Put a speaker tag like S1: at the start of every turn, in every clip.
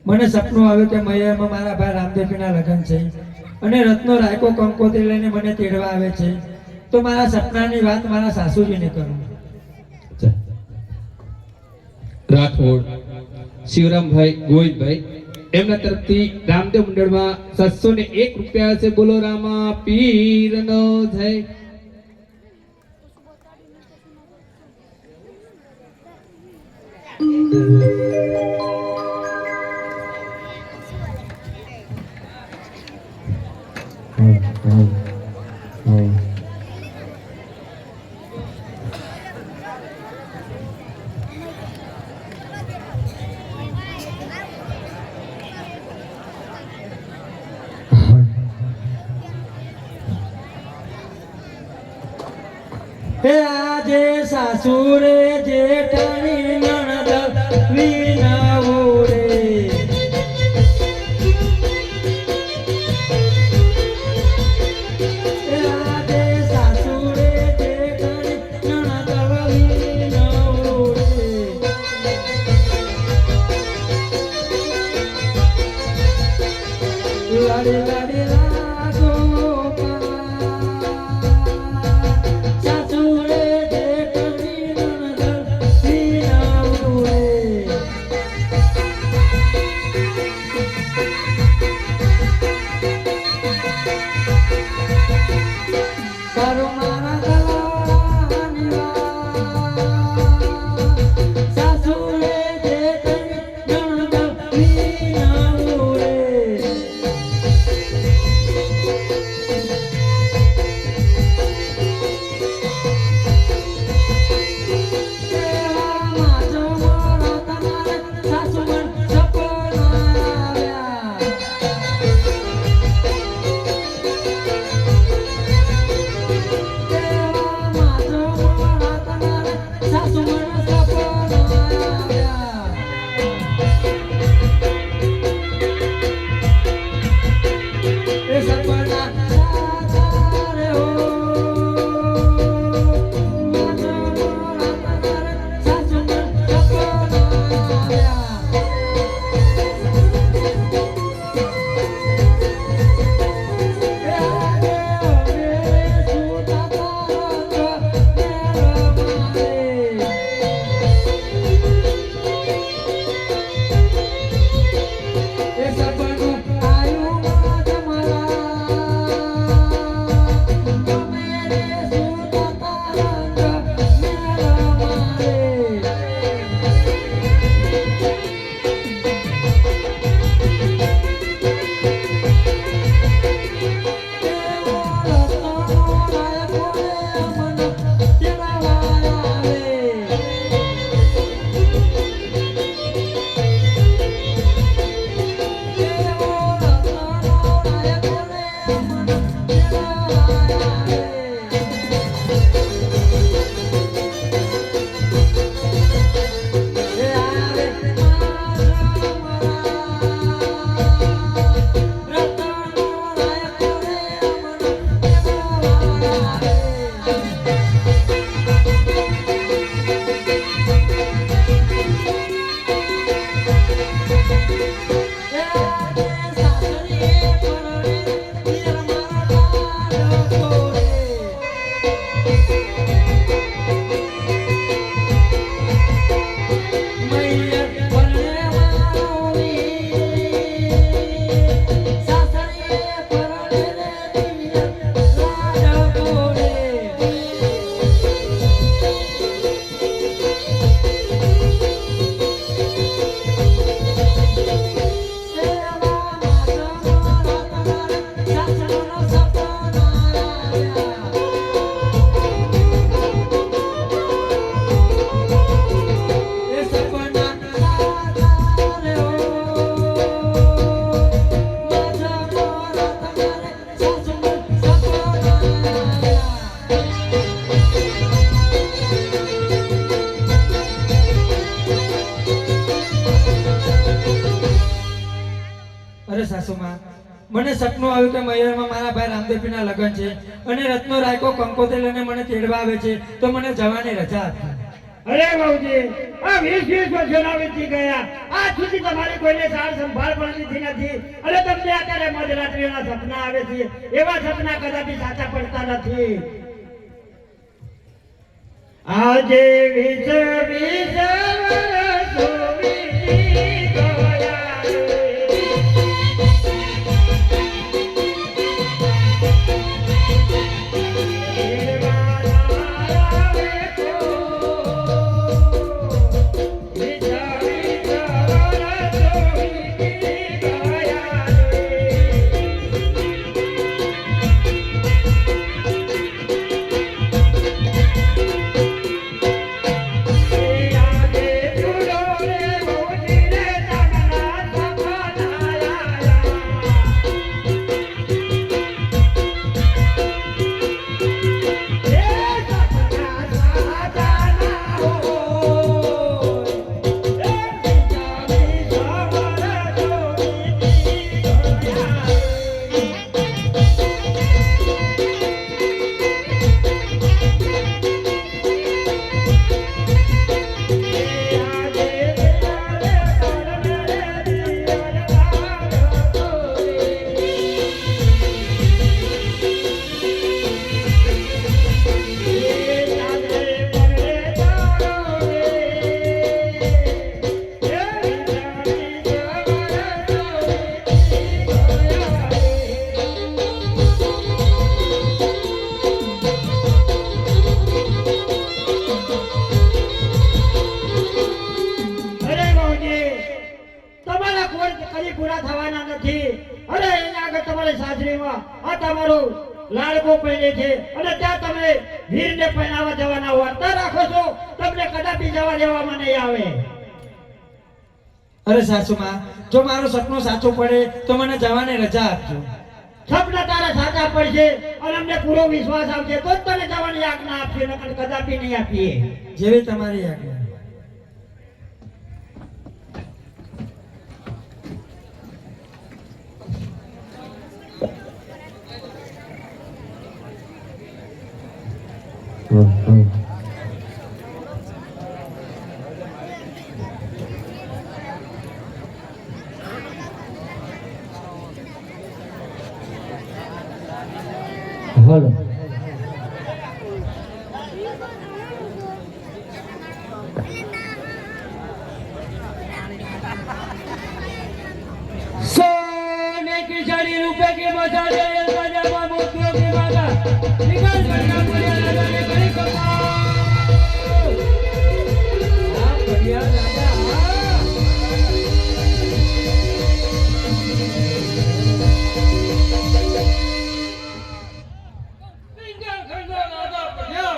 S1: મને સપનું આવ્યું કે મૈયામાં મારા ભાઈ રામદેવના લગ્ન છે અને રત્નો રાયકો કંકોત્રી લઈને મને તેડવા આવે છે, તો મારા સપનાની વાત મારા સાસુજીને કરું.
S2: રાઠોડ શિવરામભાઈ ગોવિંદભાઈ એમના તરફથી રામદેવ મંડળમાં 701 રૂપિયા છે. બોલો રામા પીરનો જય.
S1: આજે સાસુરે જેઠાણી નણદ વિનાવો રે, આજે સાસુરે જેઠાણી નણદ વિનાવો રે. લાડી લાડી લાગો અરે સાસુમાં, મને સપનું આવ્યું કે મૈયરમાં મારા ભાઈ રામદેવજીના લગ્ન છે અને રત્નો રાયકો કંકોત્રી લઈને મને તેડવા આવે છે, તો મને જવાની રજા આપી.
S3: અરે બાબુજી, આ 20 વર્ષોના વીતી ગયા, આજ સુધી તમારી કોઈને સાર સંભાળ પણ લીધી નથી અને તમને અત્યારે મધરાત્રિના સપના આવે છે. એવા સપના કદાપી સાચા પડતા નથી. આજે 20 વર્ષો વીતી ગયા રે. લાડકો પહેરે છે અને ત્યાં તમે વીરને પહેરાવા જવાના વાર્તા રાખો છો. તમને કદાપી જવા દેવામાં નહીં આવે.
S1: અરે સાસુમાં, જો મારું સપનું સાચું પડે તો મને જવાની રજા આપજો.
S3: સપના તારા સાચા પડશે અને અમને પૂરો વિશ્વાસ આવશે તો જ તને જવાની આજ્ઞા આપશે, નકર કદાપી નહીં આપીએ.
S1: જેવી તમારી આજ્ઞા.
S3: હાલો.
S1: सोने की जड़ी रुपए की बजा दे पंजाबा मोतियों की माता निकल बढ़िया बढ़िया राजा ने बड़ी कमाल. हाँ बढ़िया राजा, हाँ.
S4: पिंजर खंडो राजा बढ़िया.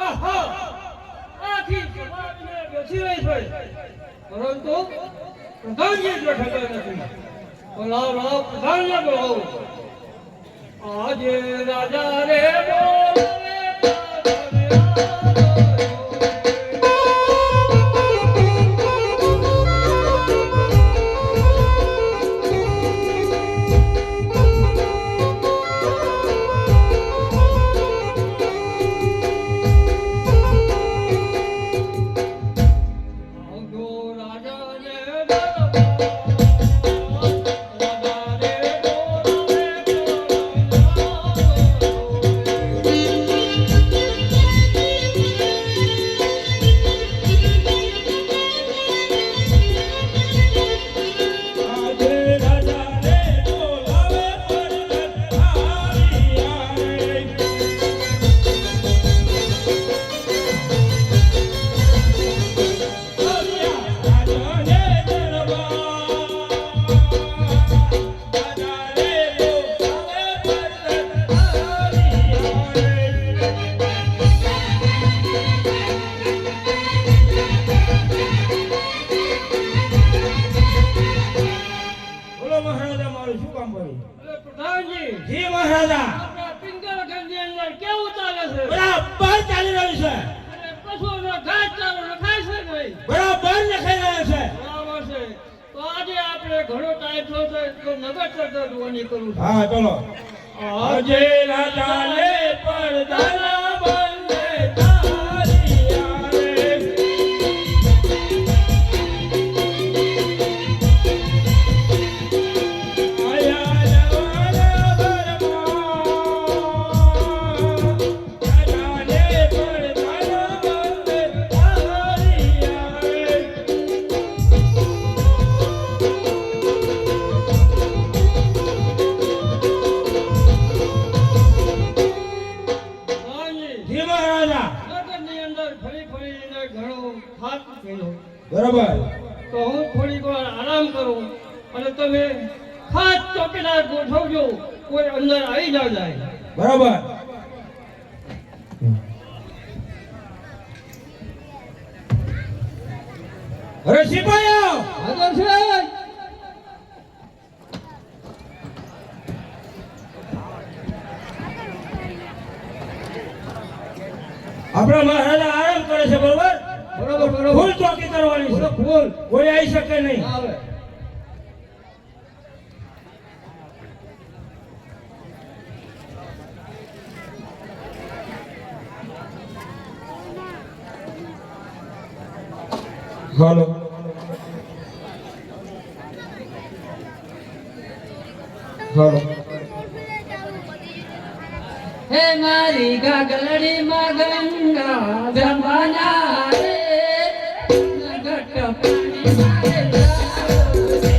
S4: आहा, आखी समाज में बेची रही है, परंतु प्रधान जी जो ठगर नहीं. बोलाओ बोलाओ प्रधान जी बोलाओ. आज राजा रे बोले
S3: જી મહારાજા.
S4: પિંગલ ગંજી અંદર કેવું ચાલે છે?
S3: બરાબર ચાલી રહ્યું છે.
S4: અને પશુઓનો ઘાસ ચારો નખાય છે નહીં?
S3: બરાબર લખાઈ રહ્યો છે.
S4: બરાબર છે. તો આ આજે આપણે ઘણો ટાઈમ થયો છે તો નગર ચર્ચા જોવાની કરું છું.
S3: હા ચલો
S4: આજે ના ચાલે પડદાના બંને તારી આવે. આયા જવાના બરમાં, ચાલે પડદાના બંને તારી આવે. હાજી,
S3: જી મહારાજા
S4: નગરની અંદર ફરી ફરીને ઘણો થાક થયેલો.
S3: બરોબર
S4: તો હું થોડીક વાર આરામ કરું અને તમે ખાસ ચોકીદાર ગોઠવજો, કોઈ અંદર આવી ના જાય.
S3: બરોબર અરે સિપાહીઓ
S1: હાજર છે.
S3: આપણા મહારાજા આરામ કરે છે બરોબર
S1: બરોબર બરોબર.
S3: ફૂલ ચોકી કરવાની છે
S1: ફૂલ
S3: કોઈ આવી શકે નહીં
S1: આવે.
S3: હાલો હાલો
S1: હે મારી ગાગલડી માં ગંગા જમવાના રે નગટ પાણી મારે જાઓ રે.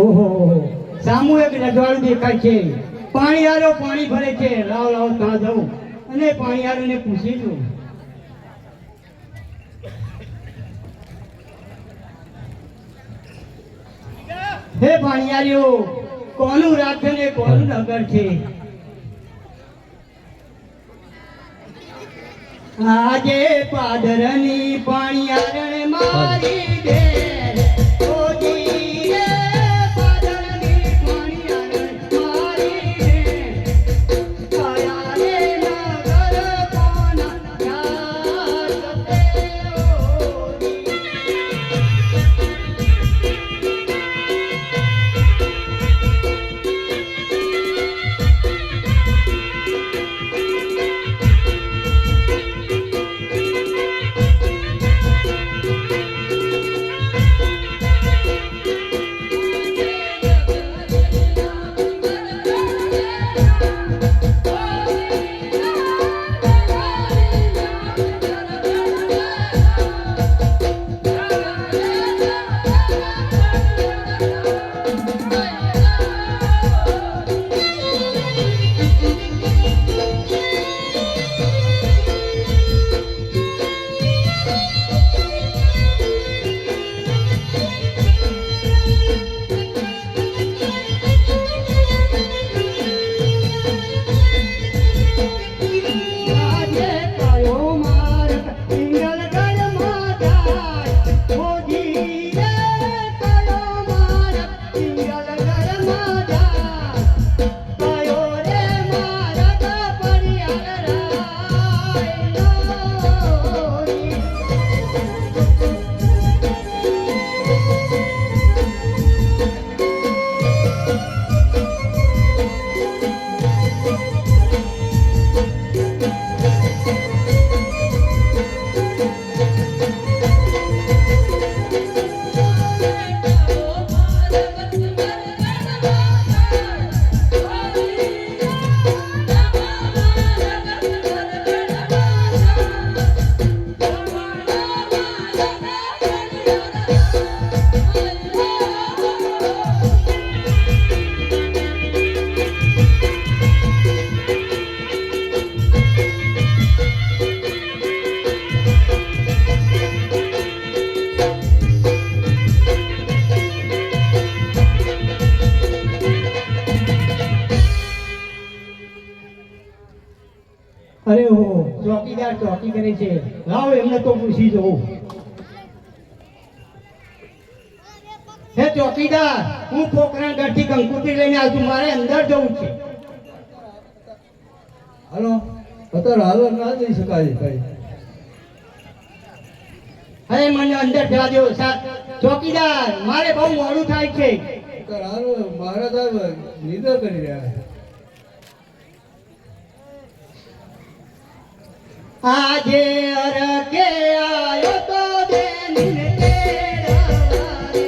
S3: ઓહો સામૂહિક રજવાડું દેખાય છે પાણી આરો પાણી ભરે છે લાવ લાવ ત્યાં જવું અને પાણી આરોને પૂછી જવું હે પાણીયારીઓ કોનું રાજ્ય ને કોનું નગર છે આજે પાદરની પાણીયારણ મારી દે ઓજી રે પાદરની પાણીયારણ મારી દે કાયા રે નગર કોના યાદ તે ઓજી અરે હો ચોકીદાર ચોકી કરે છે, લાવો એમને તો પૂછી જવું. હે ચોકીદાર, હું પોકરણ ગઢથી કંકુતરી લઈને આવ્યો છું, મારે અંદર જવું છે.
S1: હાલો અત્યારે હાલો ના જઈ શકાય કઈ.
S3: હવે મને અંદર જવા દો ચોકીદાર, મારે બહુ મોડું થાય છે.
S1: અત્યારે હાલો મારા સાહેબ નિદ્રા કરી રહ્યા છે.
S3: આજે અરકે આયો તો બેનને તેડવારે.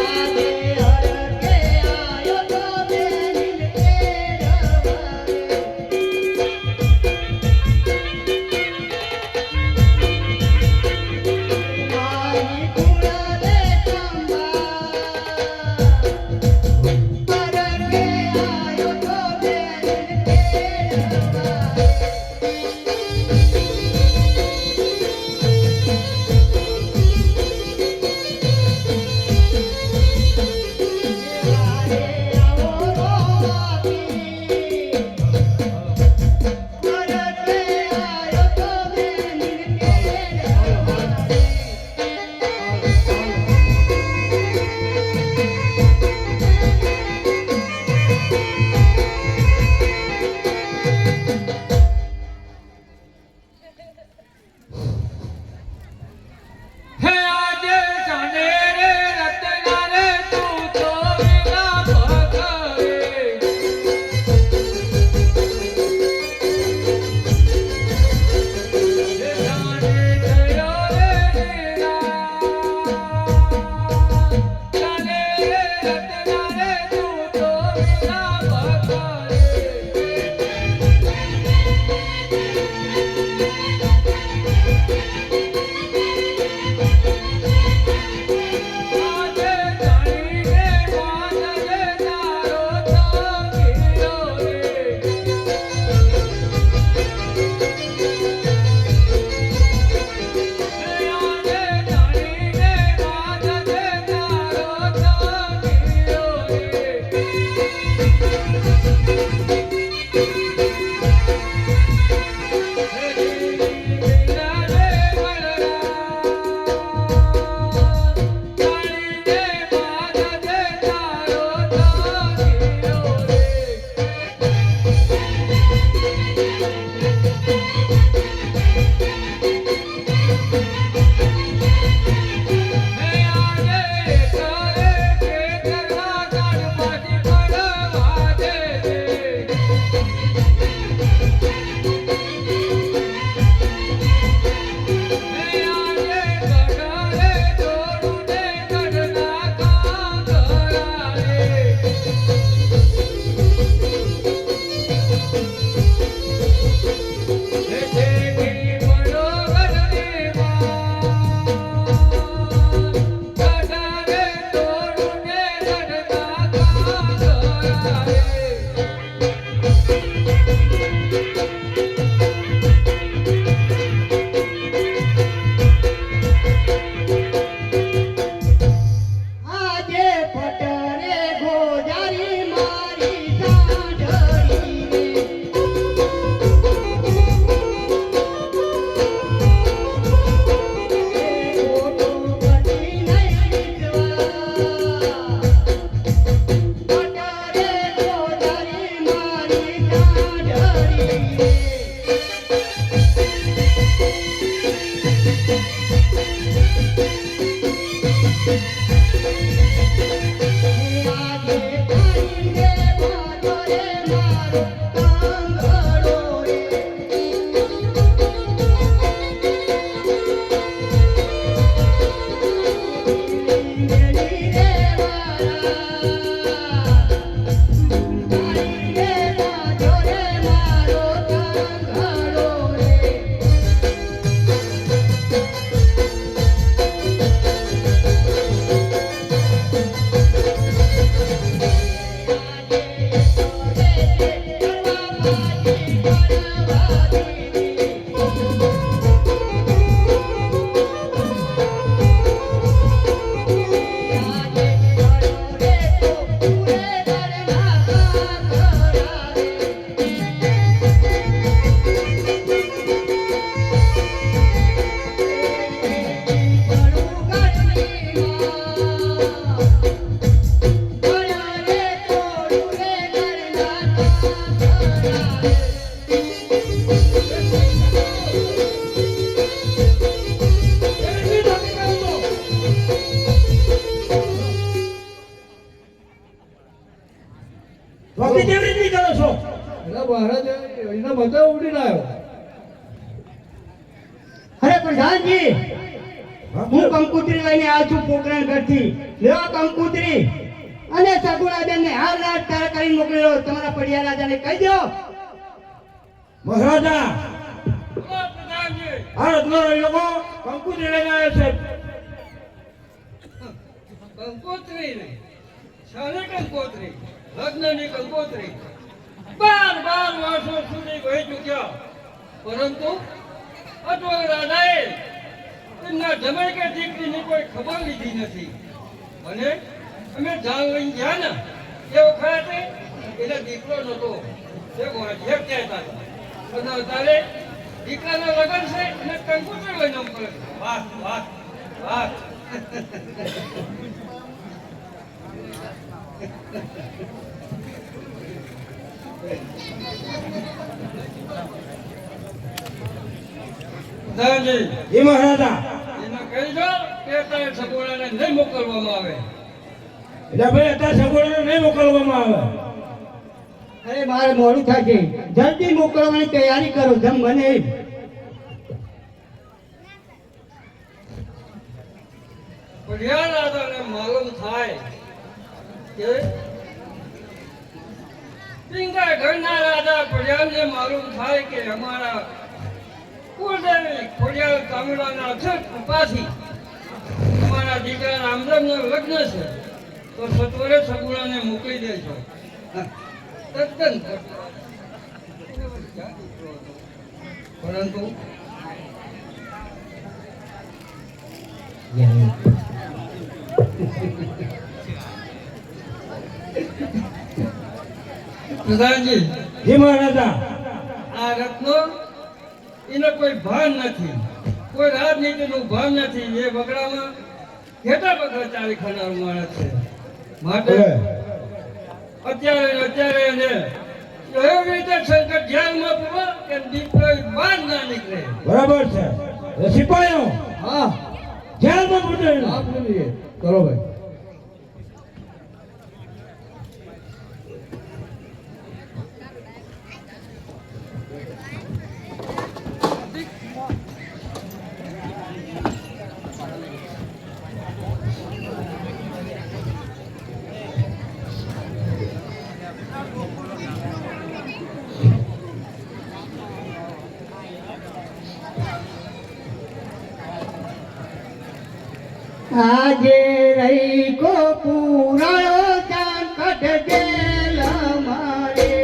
S3: આજે અરકે આયો તો બેનને તેડવારે. મારી કુળને ચંબા અરકે આયો તો બેનને તેડવારે. વારે આવો રોવાથી. અરકે આયો તો બેનને તેડવારે.
S4: હે આજે જાને રે રતના રે તું તો વિના ભગરે. હે જાને થયો રે નિરાશ. જાને રે રતના રે તું તો વિના ભગરે. આજે જાણીને વાદળે તારો તકીરો રે. આજે જાણીને વાદળે તારો તકીરો રે. હે દીદી વિના રે વળરા. જાણીને વાદળે તારો તકીરો રે. હે આજે કરે કે કરવા કાઢમાંથી પડવા દે. હે આજે ગઢરે જોડું ને ગઢના કાંગરા રે. હે ઠેકી પડો ગઢની માં. ગઢરે જોડું ને ગઢના કાંગરા રે.
S3: આજે પટરે ગોજારી મારી સાંઢળી રે. એ ખોટું કદી નહીં વિશ્વાસ. પટરે ગોજારી મારી સાંઢળી રે. આજે તારીને વાદળે મારો કાંગડો રે. મેલી રે વાળા. તારીને વાદળે મારો કાંગડો રે. ભક્તિ કેવી રીતે કરો છો
S4: એટલે મહારાજ એના મતે ઉડીને આવ્યો.
S3: અરે પ્રધાનજી હું કંકુતરી લઈને આવ્યો છું પોકરણ ઘરથી લેવા કંકુતરી અને સગુણાબેનને હાલ રાત તાર કરીને મોકલેલો તમારા પડિયા રાજાને કહી દો મહારાજા આ રત્નો લોકો કંકુતરી લઈને આવ્યો છે
S4: કંકોત્રી નહીં, શાને કંકોત્રી? લગ્નની કંકોત્રી 12 વર્ષો સુધી વહી ચૂક્યા, પરંતુ અટવળ રાજાએ એમના જમાઈ કે દીકરીની કોઈ ખબર લીધી નથી. અને અમે જાણ લઈને ગયા ને એ વખતે એનો દીકરો નહોતો, એ વાંઢિયા કહેતા હતા. અને અત્યારે દીકરાના લગ્ન છે અને કંકોત્રી લઈને મોકલે છે. વાહ વાહ વાહ. પ્રધાનજી,
S3: એ મહારાજા
S4: એને કહી દો કે અત્યારે સગવડાને નહીં મોકલવામાં આવે.
S3: એટલે ભાઈ અત્યારે સગવડને નહીં મોકલવામાં આવે અરે મારે મોડું થાય છે જલ્દી મોકલવાની તૈયારી કરો જેમ બને એમ
S4: પઢિયાર રાજાને માલુમ થાય કે પિંગા ઘરના રાજા પઢિયારને માલુમ થાય કે અમારા કુળદેવી ખોડિયાર તામિળાના અક્ષર કૃપાથી અમારા દીકરા રામદેવનું લગ્ન છે, તો સત્વરે સગુણાને મોકલી દેજો. તદ્દન પરંતુ પ્રધાનજી,
S3: હે મહારાજા
S4: આ રત્નો એનો કોઈ ભાન નથી, કોઈ રાજનીતિનું ભાન નથી. એ બગડામાં ઘેટા બગડા ચાલી ખાનાર માણસ છે. માટે અત્યારે એને એવી રીતે સંકટ ધ્યાનમાં પૂરો કે દીકરો બહાર ના નીકળે.
S3: બરાબર છે સિપાહીઓ
S4: હા,
S3: જેલમાં પૂરો
S4: આપણે લઈએ. કરો ભાઈ.
S3: આજે રહી કો પુરાણો સંકટ જેલ મારે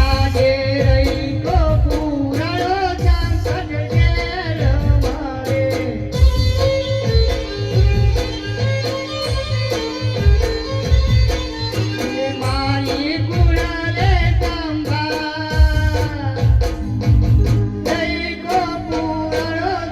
S3: આજે રહી કો પુરાણો સંકટ જેલ મારે મારી ગુણાને સંભાળ જય ગોપુર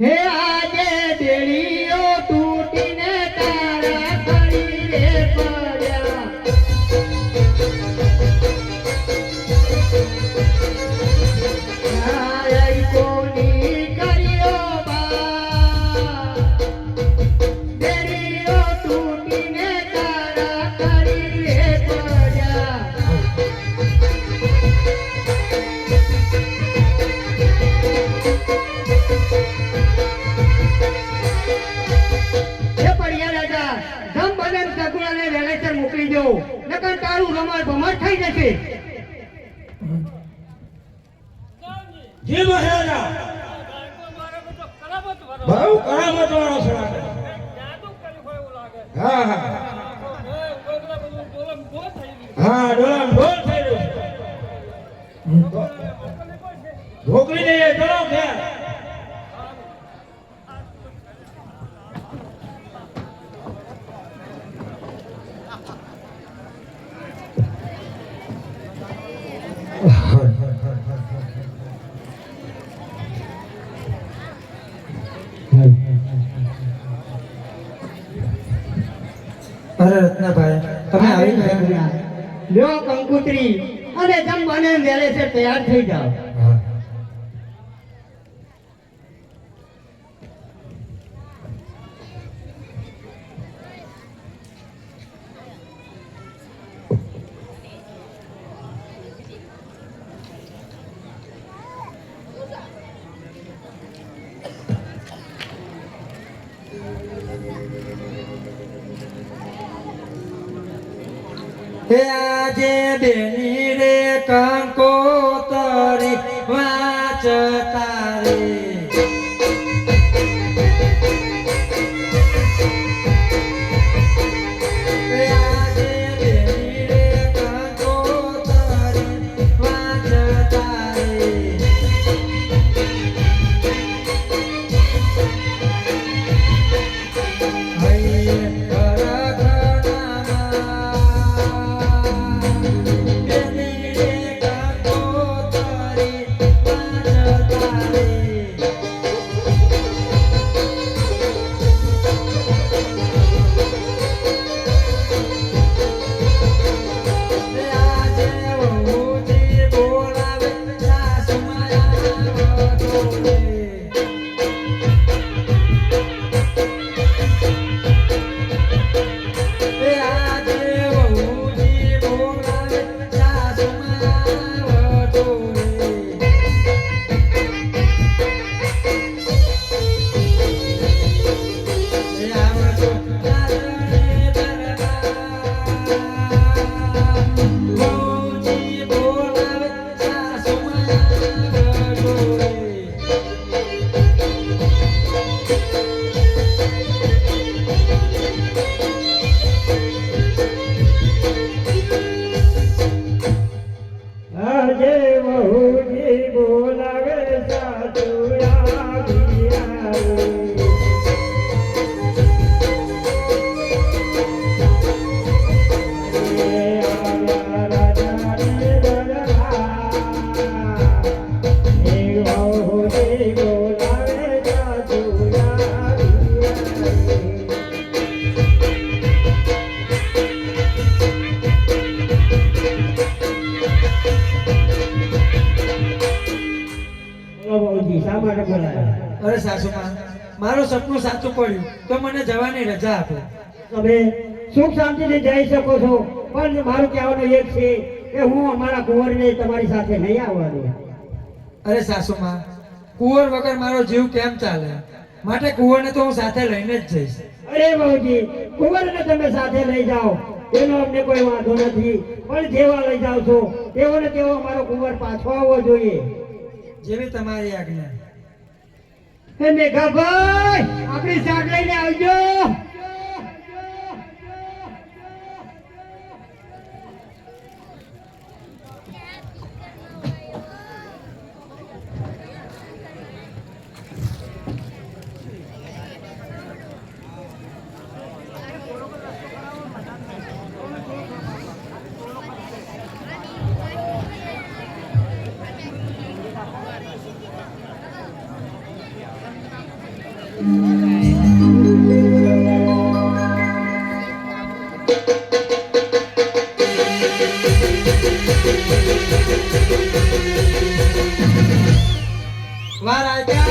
S3: હે આજે બેડીઓ તૂટીને તારા ખડી રે પડ્યા આય કોની કર્યો બા બેડીઓ તૂટીને તારા ખડી રે પડ્યા મોકલી દો નકર તારું રમાડ ભમાડ થઈ જશે
S4: જી મહારાજા બહુ કરામત વાળો છે હા હા હા ડોલામ બોલ થઈ રહ્યું ઢોકળી ને ડોલામ છે
S1: અરે રત્નાભાઈ તમે આવી ગયા
S3: લ્યો કંકુતરી અને જમવાને વેલે છે તૈયાર થઈ જાઓ
S1: હે આજે બેની રે કંકોતરી વાંચતા રે હે આજે બેની રે કંકોતરી વાંચતા રે હૈ અરે સાસુમાં, મારું સપનું સાચું પડ્યું તો મને જવાની રજા આપો.
S3: તમે સુખ શાંતિથી જઈ શકો છો, પણ મારું કહેવાનું એક છે કે હું અમારા કુંવરને તમારી સાથે નહીં આવવાનું.
S1: અરે સાસુમાં, કુંવર વગર મારો જીવ કેમ ચાલે? માટે કુંવરને તો હું સાથે લઈને જ જઈશ.
S3: અરે બહુજી, કુંવરને તમે સાથે લઈ જાઓ એનો અમને કોઈ વાંધો નથી, પણ જેવા લઈ જાઓ છો તેવો ને તેવો અમારો કુંવર પાછો આવવો જોઈએ.
S1: જેવી તમારી આજ્ઞા.
S3: હે મેઘાભાઈ, આપણી શાક લઈને આવજો.
S1: વાર આવ્યા.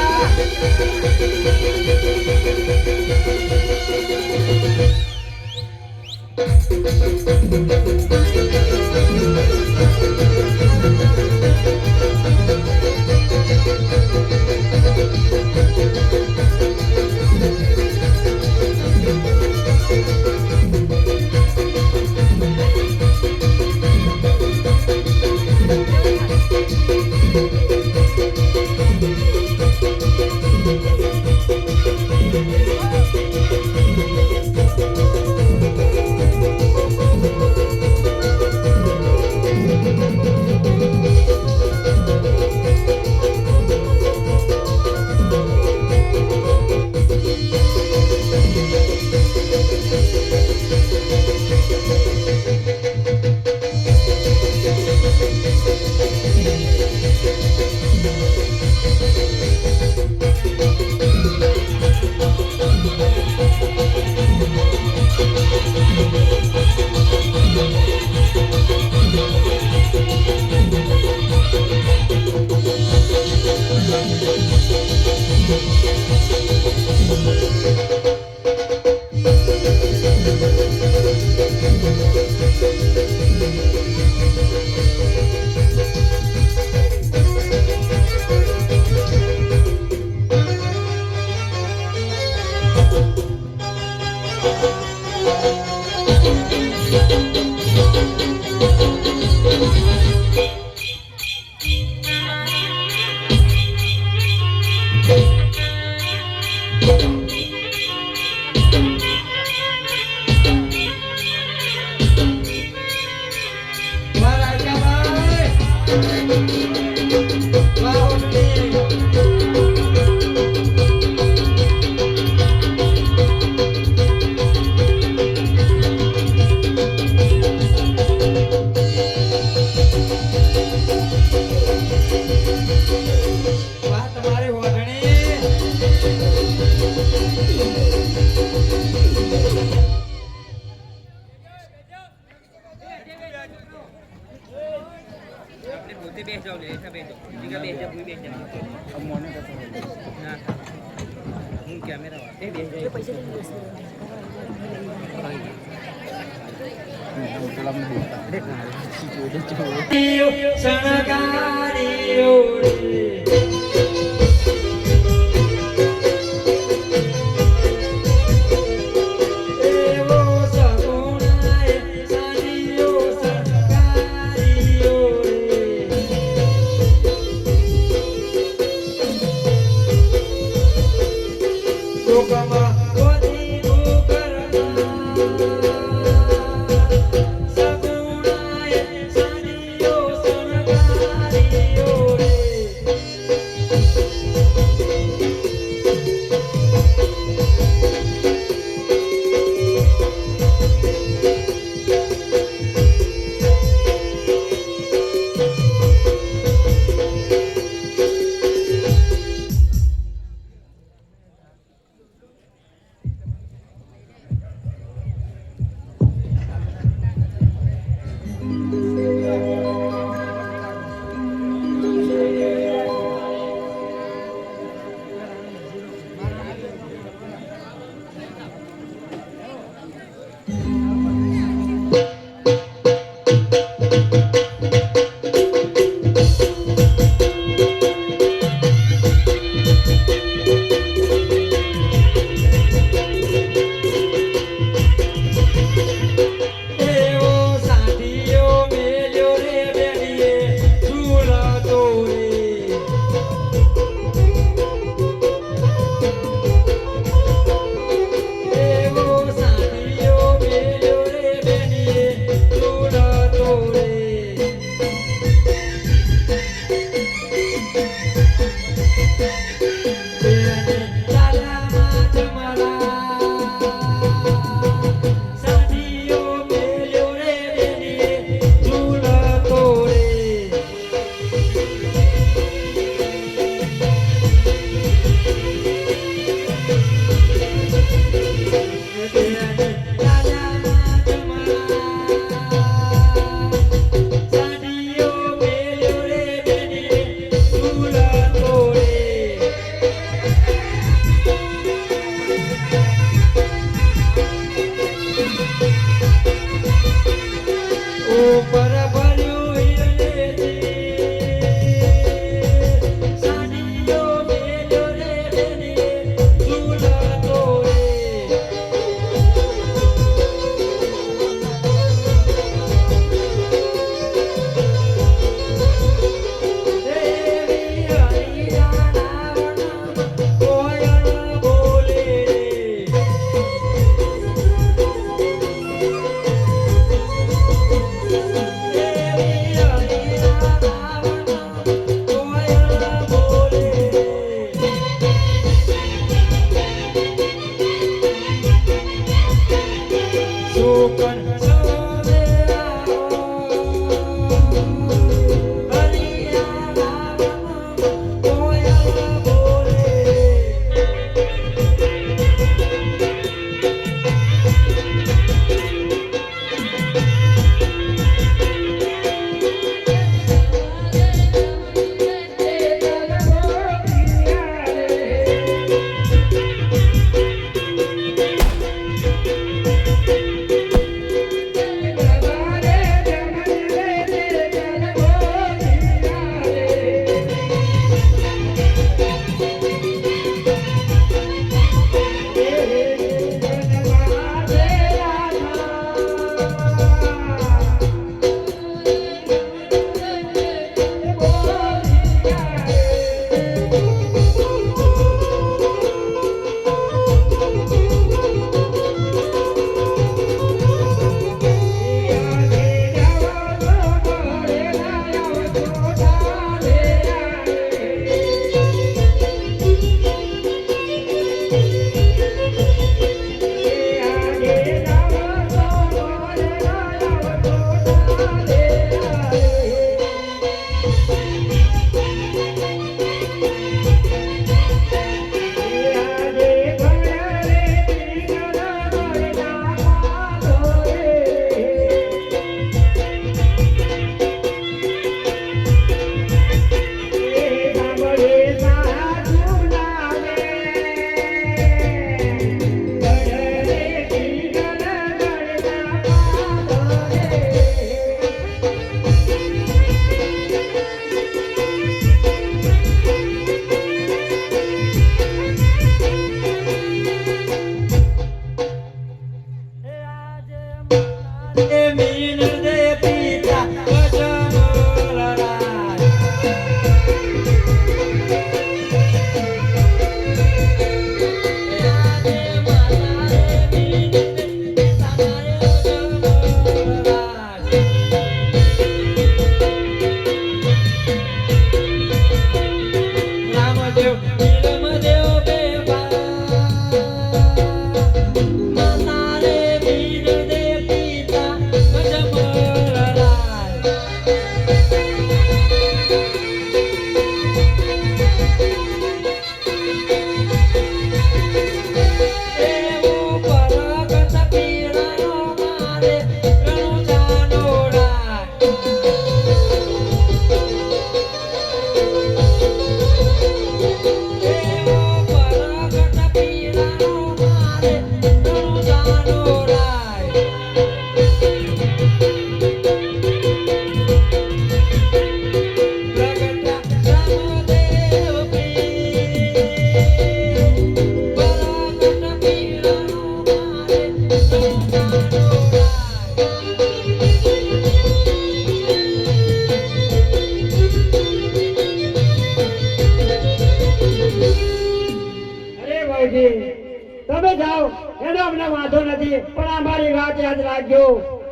S3: તમે જાઓ એનો અમને વાંધો નથી, પણ અમારી વાત યાદ રાખજો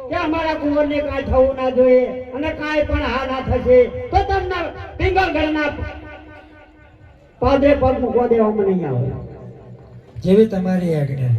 S3: કે અમારા કુંવરને કાંઈ થવું ના જોઈએ અને કાંઈ પણ હા ના થશે તો તમને પિંગલગઢના પાદરે પગ મૂકવા દેવામાં નહીં આવે.
S1: જેવી તમારી આજ્ઞા.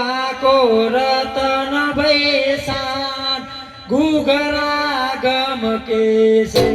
S1: આકો રતન ભાઈ સાન ઘૂઘરા ગમ કે છે.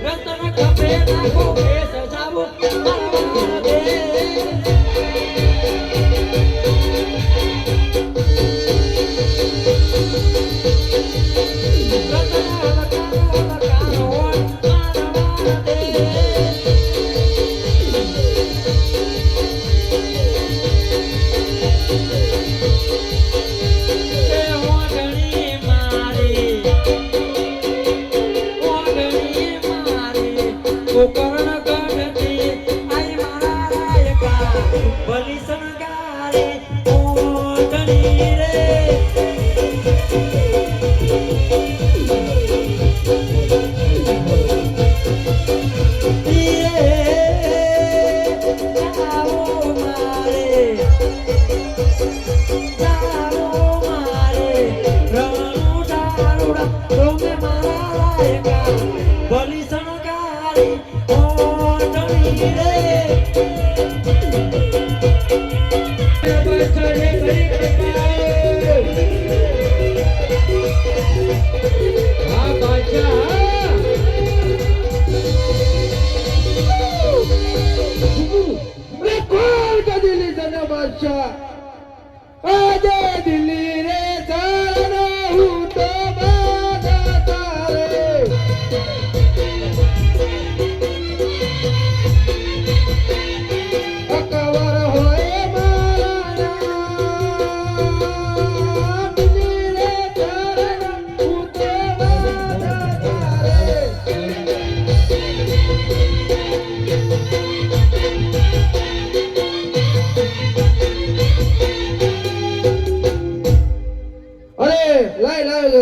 S1: Rantana kape na ko ke sajabu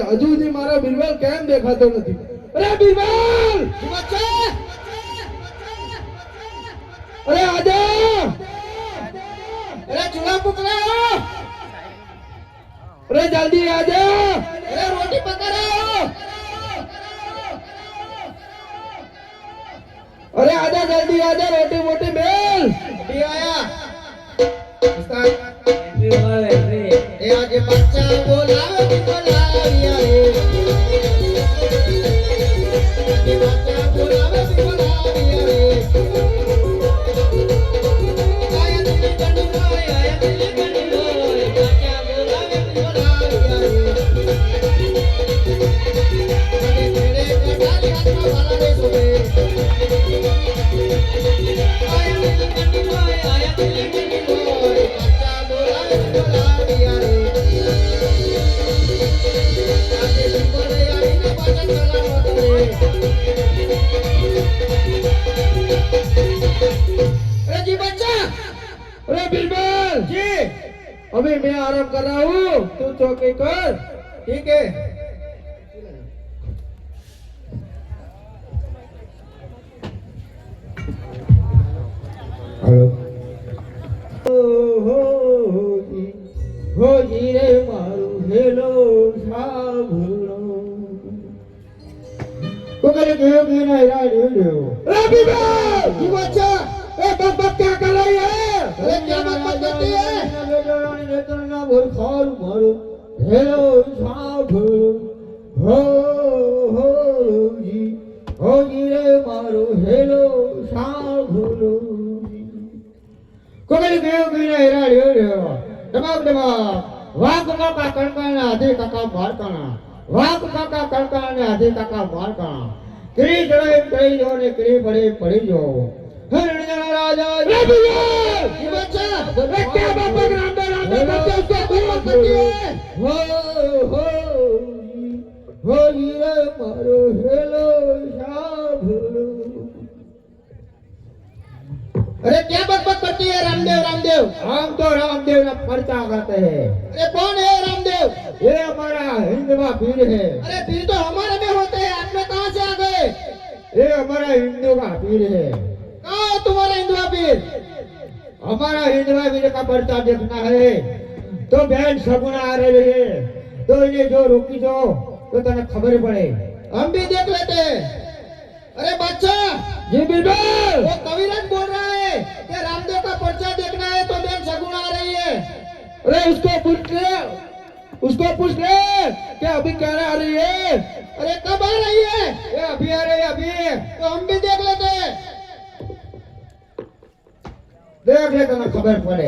S5: હજુ સુધી મારો બિરબલ કેમ દેખાતો નથી? અરે બિરબલ! અરે આજા! અરે ચૂલા પકડાઓ! અરે જલ્દી આજા! અરે રોટી પકડાઓ! અરે આજા જલ્દી આજા, રોટી મોટી બેલ! અભી આયા. એ આજે બચ્ચા બોલાવે બોલાવ્યા રે. આજે બચ્ચા બોલાવે બોલાવ્યા રે. આયા દિલ્હી ગંડી લોય, આયા દિલ્હી ગંડી લોય. બચ્ચા બોલાવે બોલાવ્યા રે. આજે તેરે કટારી હાથમાં વાલા રે સોબે. આયા દિલ્હી ગંડી લોય, આયા દિલ્હી ગંડી લોય. બચ્ચા બોલાવે બોલાવ્યા રે. આજે બિરબલે આવીને પાછા ચલાવવા કરે. अरे जी बच्चा! अरे बिरबल! जी! अभी मैं आराम कर रहा हूँ, तू चौकी कर, ठीक है? हेलो। हो जी रे मारू हेलो साभुलो। को करे क्यों की नहीं राडियो लियो? अरे बिरबल! जी बच्चा! ए बक क्या कर रही है? अरे क्या बक करती है? बोल खारू मारू हेलो साभुलो। हो जी रे मारू हेलो साभुलो। कोई क्यों की नहीं राडियो लियो? दबाव वाक काका कणकाने आधी काका मारकाना वाक काका कणकाने आधी काका मारकाना किरी जड़े कई जो ने किरी पड़ी जो हरण जना राजा रे भैया ये बच्चा क्या बाबा रामदेव बच्चे उसको कोई मत करिए हो रे मारो हेलो साभलो। अरे क्या बकबक करती है रामदेव रामदेव? हम तो रामदेव ना पर्चा करते हैं। अरे कौन है रामदेव? ये हमारा हिंदवा पीर है। अरे पीर तो हमारे में होते हैं, आप में कहाँ से आ गए? ये हमारा हिंदू का पीर है। कहाँ है तुम्हारा हिंदवा पीर? हमारा हिंदवा पीर का पर्चा देखना है तो बहन सगुना आ रही है तो इन्हें जो रोकी दो तो तने खबर पड़े, हम भी देख लेते हैं। अरे बच्चा जी बिरबल वो कविराज बोल रहा है कि रामदेव का पर्चा देखना है तो बहन सगुना आ रही है। अरे उसको पूछ ले क्या अभी क्या आ रही है? अरे कब आ रही है? ये अभी आ रही है, अभी तो हम भी देख लेते हैं। देख ले तने खबर पड़े